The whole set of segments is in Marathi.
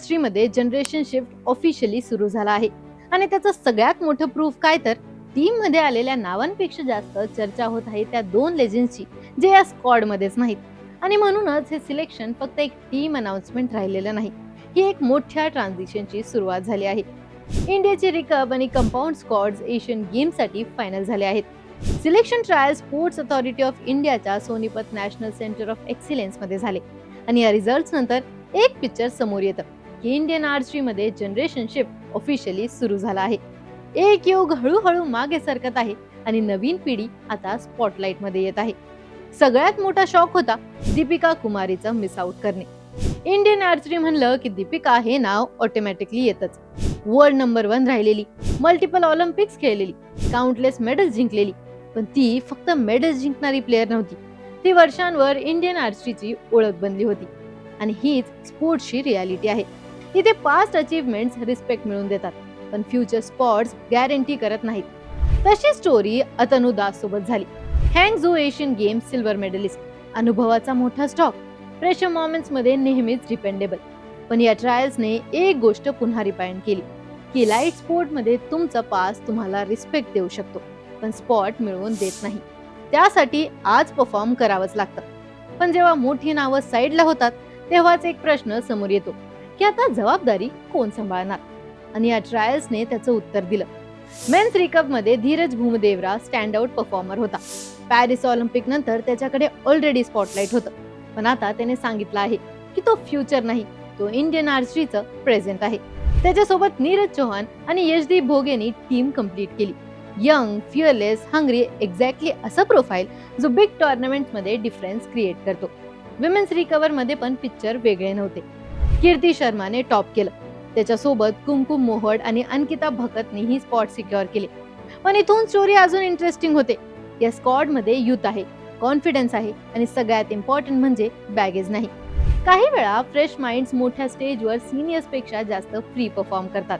आर्चरीमध्ये जनरेशन शिफ्ट ऑफिशियली सुरू झाला आहे आणि त्याचं सगळ्यात मोठं प्रूफ काय तर टीम मध्ये आलेल्या नावांपेक्षा जास्त चर्चा होत आहे त्या दोन लेजेंड्सची जे या स्क्वॉड मध्येच नाहीत. आणि म्हणूनच हे सिलेक्शन फक्त एक टीम अनाउन्समेंट राहिलेलं नाही, ही एक मोठ्या ट्रान्झिशनची सुरुवात झाली आहे. इंडियाचे रिकअप आणि कंपाऊंड स्क्वॉड्स एशियन गेम्ससाठी फायनल झाले आहेत. Selection trial Sports Authority of इंडियाच्या Sonipat national centre of excellence मध्ये झाले आणि या रिझल्ट्स नंतर एक पिक्चर समोर येतं की इंडियन आर्चरी मध्ये जनरेशन शिफ्ट ऑफिशियली सुरू झाला आहे. एक युग हळूहळू मागे सरकत आहे आणि नवीन पिढी आता स्पॉटलाइट मध्ये येत आहे. सगळ्यात मोठा शॉक होता दीपिका कुमारीचं मिस आउट करणे. इंडियन आर्चरी म्हणलं की दीपिका हे नाव ऑटोमॅटिकली येतच. वर्ल्ड नंबर 1 राहिलेली, मल्टिपल ऑलिम्पिक्स खेळलेली, काउंटलेस मेडल्स जिंकलेली, पण ती फक्त मेडल्स जिंकणारी प्लेअर नव्हती. ती वर्षांवर इंडियन आर्चरीची ओळख बनली होती आणि हीच स्पोर्ट्सची रियालिटी आहे. इथे पास्ट अचीवमेंट्स रिस्पेक्ट मिळवून देतात, पण फ्युचर स्पॉट्स गॅरंटी करत नाहीत. तशी स्टोरी अतनु दास सोबत झाली. हँगझो एशियन गेम्स सिल्वर मेडलिस्ट, अनुभवाचा मोठा स्टॉक, प्रेशर मोमेंट्स मध्ये नेहमीच डिपेंडेबल. पण या ट्रायल्सने एक गोष्ट पुन्हा रिफाईन केली की लाईट स्पोर्ट मध्ये तुमचा पास तुम्हाला रिस्पेक्ट देऊ शकतो, पण स्पॉट मिळवून देत नाही. त्यासाठी आज परफॉर्म करावंच लागतं. पण जेव्हा मोठी नावं साईडला होतात तेव्हाच एक प्रश्न समोर येतो की आता जबाबदारी कोण सांभाळणार. आणि या ट्रायल्सने त्याचं उत्तर दिलं. मेन्स रिकअप मध्ये धीरज भूमदेवरा स्टँड आउट परफॉर्मर होता. पॅरिस ऑलिम्पिक नंतर त्याच्याकडे ऑलरेडी स्पॉटलाइट होतं, पण आता त्याने सांगितलं आहे की तो फ्युचर नाही, तो इंडियन आर्चरीचं प्रेझेंट आहे. त्याच्यासोबत नीरज चौहान आणि यशदीप भोगेनी टीम कंप्लीट केली. यंग, फिअरलेस, हंग्री, एक्झॅक्टली असं प्रोफाईल जो बिग टुर्नामेंट मध्ये डिफरन्स क्रिएट करतो. विमेन्स रिकव्हर मध्ये पण पिक्चर वेगळे नव्हते. कीर्ती शर्माने टॉप केलं, त्याच्यासोबत कुमकुम मोहड आणि अंकिता भकतनेही स्पॉट सिक्युअर केले. पण इथून स्टोरी अजून इंटरेस्टिंग होते. या स्क्वॉड मध्ये युथ आहे, कॉन्फिडन्स आहे आणि सगळ्यात इम्पॉर्टंट म्हणजे बॅगेज नाही. काही वेळा फ्रेश माइंड्स मोठ्या स्टेजवर सिनियर्स पेक्षा जास्त फ्री परफॉर्म करतात.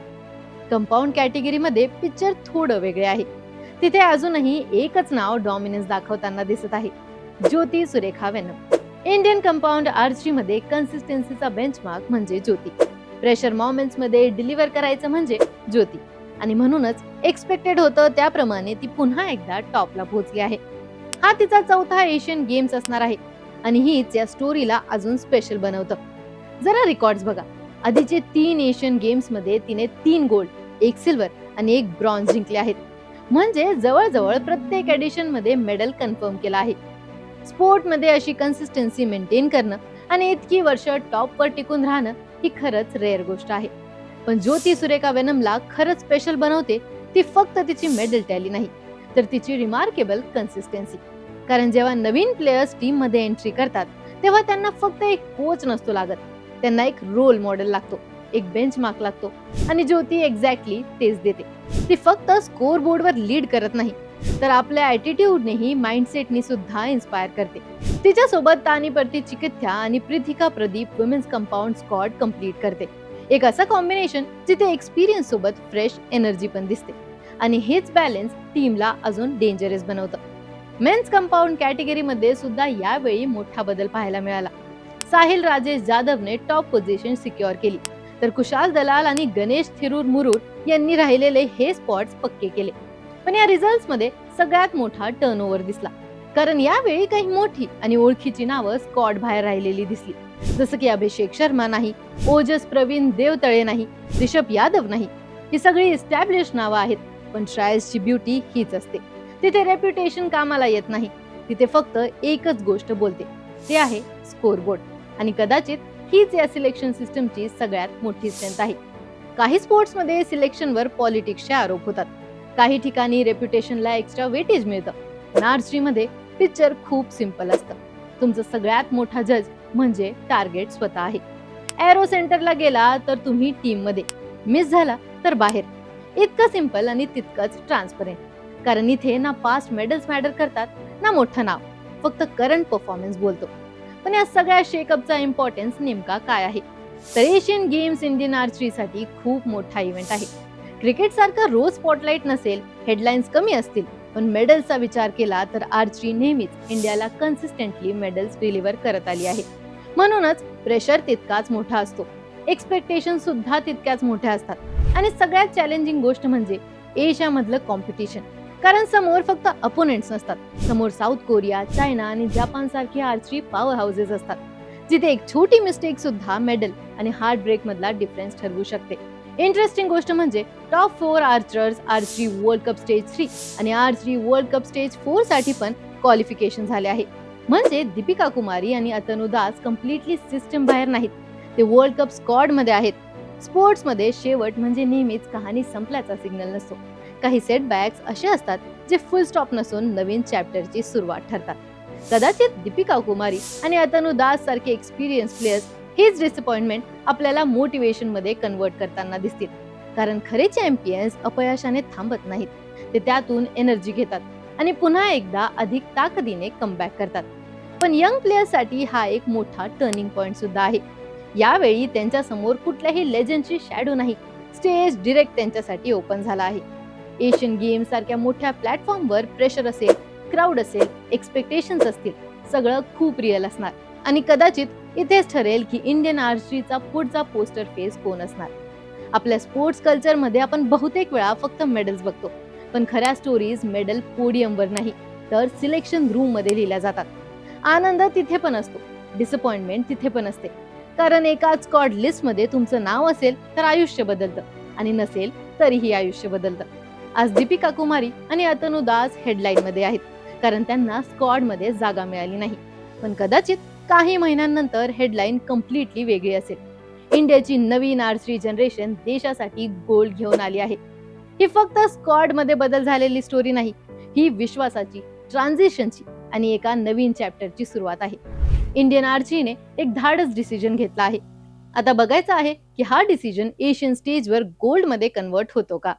कंपाऊंड कॅटेगरी मध्ये पिक्चर थोडं वेगळे आहे. तिथे अजूनही एकच नाव डॉमिनन्स दाखवताना दिसत आहे, Jyothi Surekha Vennam. Indian compound archery मध्ये कन्सिस्टन्सीचा बेंचमार्क म्हणजे ज्योती. प्रेशर मोमेंट्स मध्ये डिलिव्हर करायचं म्हणजे ज्योती. आणि म्हणूनच एक्सपेक्टेड होतं त्याप्रमाणे ती पुन्हा एकदा टॉपला पोहोचली आहे. हा तिचा चौथा एशियन गेम्स असणार आहे आणि हीच या स्टोरीला अजून स्पेशल बनवतं. जरा रेकॉर्ड्स बघा. आधीचे 3 एशियन गेम्स मध्ये तिने 3 गोल्ड, 1 सिल्वर आणि 1 ब्रॉन्झ जिंकले आहेत. म्हणजे जवळजवळ प्रत्येक एडिशन मध्ये मेडल कन्फर्म केला आहे. स्पोर्ट मध्ये अशी कन्सिस्टन्सी मेंटेन करणं आणि इतकी वर्ष टॉपवर टिकून राहणं ही खरंच रेअर गोष्ट आहे. पण ज्योती सुरेखा वेनमला खरंच स्पेशल बनवते ती फक्त तिची मेडल टॅली नाही, तर तिची रिमार्केबल कन्सिस्टन्सी. कारण जेव्हा नवीन प्लेयर्स टीम मध्ये एंट्री करतात तेव्हा त्यांना फक्त एक कोच नसतो लागत, त्यांना एक रोल मॉडेल लागतो, एक बेंचमार्क लागतो. आणि ज्योती एक्झॅक्टली तेच देते. ती फक्त स्कोर बोर्डवर लीड करत नाही, तर आपल्या ॲटिट्यूडनेही माइंडसेटनी सुद्धा इन्स्पायर करते. तिच्यासोबत तानीपर्ती चिकित्या आणि Prithika Pradeep women's compound squad complete करते. एक असं कॉम्बिनेशन जिथे एक्सपिरियन्स सोबत फ्रेश एनर्जी पण दिसते आणि हेच बॅलन्स टीमला अजून डेंजरस बनवतं. मेन्स कंपाऊंड कॅटेगरीमध्ये सुद्धा यावेळी मोठा बदल पाहायला मिळाला. साहिल राजेश जाधवने टॉप पोझिशन सिक्युअर केली, तर कुशाल दलाल आणि गणेश थिरूर मुरुर यांनी राहिलेले हे स्पॉट्स पक्के केले. पण या रिझल्ट्स मध्ये सगळ्यात मोठा टर्नओव्हर दिसला, कारण यावेळी काही मोठी आणि ओळखीची नावं स्क्वॉड बाहेर राहिलेली दिसली. जसं की अभिषेक शर्मा नाही, ओजस प्रवीण देवतळे नाही, ऋषभ यादव नाही. ही सगळी एस्टॅब्लिश नावं आहेत, पण ट्रायल्सची ब्युटी हीच असते. तिथे रेप्युटेशन कामाला येत नाही, तिथे फक्त एकच गोष्ट बोलते, ते आहे स्कोरबोर्ड. आणि कदाचित हीच या सिलेक्शन सिस्टमची सगळ्यात मोठी स्ट्रेंथ आहे. काही स्पोर्ट्समध्ये सिलेक्शनवर पॉलिटिक्सचे आरोप होतात, काही ठिकाणी रेप्युटेशनला एक्स्ट्रा वेटेज मिळतं. पण आर्चरीमध्ये पिक्चर खूप सिंपल असतं. तुमचं सगळ्यात मोठा जज म्हणजे टार्गेट स्वतः आहे. एरो सेंटरला गेला तर तुम्ही टीम मध्ये, मिस झाला तर बाहेर. इतकं सिंपल आणि तितकंच ट्रान्सपरंट. कारण इथे ना पास्ट मेडल्स मॅटर करतात ना मोठं नाव, फक्त करंट परफॉर्मन्स बोलतो. पण या सगळ्या शेकअपचा इम्पॉर्टन्स नेमका काय आहे? तर एशियन गेम्स इंडियन आर्चरीसाठी खूप मोठा इव्हेंट आहे. क्रिकेट सारखा रोज स्पॉटलाइट नसेल, हेडलाईन्स कमी असतील, पण मेडल्सचा विचार केला तर आर्चरी नेहमीच इंडियाला कन्सिस्टंटली मेडल्स डिलिव्हर करत आली आहे. म्हणूनच प्रेशर तितकाच मोठा असतो. एक्सपेक्टेशन सुद्धा तितक्याच मोठ्या असतात आणि सगळ्यात चॅलेंजिंग गोष्ट म्हणजे एशियामधलं कॉम्पिटिशन. कारण समोर फक्त अपोनेंट्स नसतात, समोर साऊथ कोरिया, चायना आणि जपान सारखे आर्चरी पॉवर हाऊसेस असतात, जिथे एक छोटी मिस्टेक सुद्धा मेडल आणि हार्ट ब्रेक मधला डिफरन्स ठरवू शकते. इंटरेस्टिंग गोष्ट म्हणजे top 4 archers archery world cup stage 3 आणि आर्चरी वर्ल्ड कप स्टेज 4 साठी पण क्वालिफिकेशन झाले आहे. म्हणजे दीपिका कुमारी आणि अतनु दास कम्प्लिटली सिस्टम बाहेर नाहीत, ते वर्ल्ड कप स्क्वॉड मध्ये आहेत. स्पोर्ट्समध्ये शेवट म्हणजे नेहमीच कहाणी संपल्याचा सिग्नल नसतो. काही सेटबॅक्स असे असतात जे फुल स्टॉप नसून नवीन चॅप्टरची सुरुवात ठरतात. कदाचित दीपिका कुमारी आणि अतनु दास सारखे एक्सपिरियन्स प्लेयर्स हेच डिसअपॉइंटमेंट आपल्याला मोटिवेशन मध्ये कन्वर्ट करताना दिसतील. कारण खरे चॅम्पियन्स अपयशाने थांबत नाहीत, ते त्यातून एनर्जी घेतात आणि पुन्हा एकदा अधिक ताकदीने कमबॅक करतात. पण यंग प्लेयर्ससाठी हा एक मोठा टर्निंग पॉइंट सुद्धा आहे. यावेळी त्यांच्या समोर कुठल्याही लेजंडची शॅडो नाही, स्टेज डिरेक्ट त्यांच्यासाठी ओपन झाला आहे. एशियन गेम्स सारख्या मोठ्या प्लॅटफॉर्मवर प्रेशर असेल, क्राऊड असेल, एक्सपेक्टेशन्स असतील, सगळं खूप रिअल असणार आणि कदाचित इथेच ठरेल की इंडियन आर्चरीचा पुढचा पोस्टर फेस कोण असणार. आपल्या स्पोर्ट्स कल्चरमध्ये आपण बहुतेक वेळा फक्त मेडल्स बघतो, पण खऱ्या स्टोरीज मेडल पोडियमवर नाही तर सिलेक्शन रूम मध्ये लिहिल्या जातात. आनंद तिथे पण असतो, डिसअपॉइंटमेंट तिथे पण असते. कारण एकाच स्क्वॉड लिस्ट मध्ये तुमचं नाव असेल तर आयुष्य बदलतं आणि नसेल तरीही आयुष्य बदलतं. आज दीपिका कुमारी आणि अतनु दास हेडलाईन मध्ये आहेत, कारण त्यांना स्क्वॉड मध्ये जागा मिळाली नाही. पण कदाचित काही महिन्यांनंतर हेडलाईन कम्प्लिटली वेगळी असेल. इंडियाची नवीन आर्चरी जनरेशन देशासाठी गोल्ड घेऊन आली आहे. ही फक्त स्क्वॉड मध्ये बदल झालेली स्टोरी नाही, ही विश्वासाची, ट्रान्झिशनची आणि एका नवीन चॅप्टरची सुरुवात आहे. इंडियन आर्चरीने एक धाडस डिसिजन घेतला आहे. आता बघायचं आहे की हा डिसिजन एशियन स्टेजवर गोल्ड मध्ये कन्वर्ट होतो का.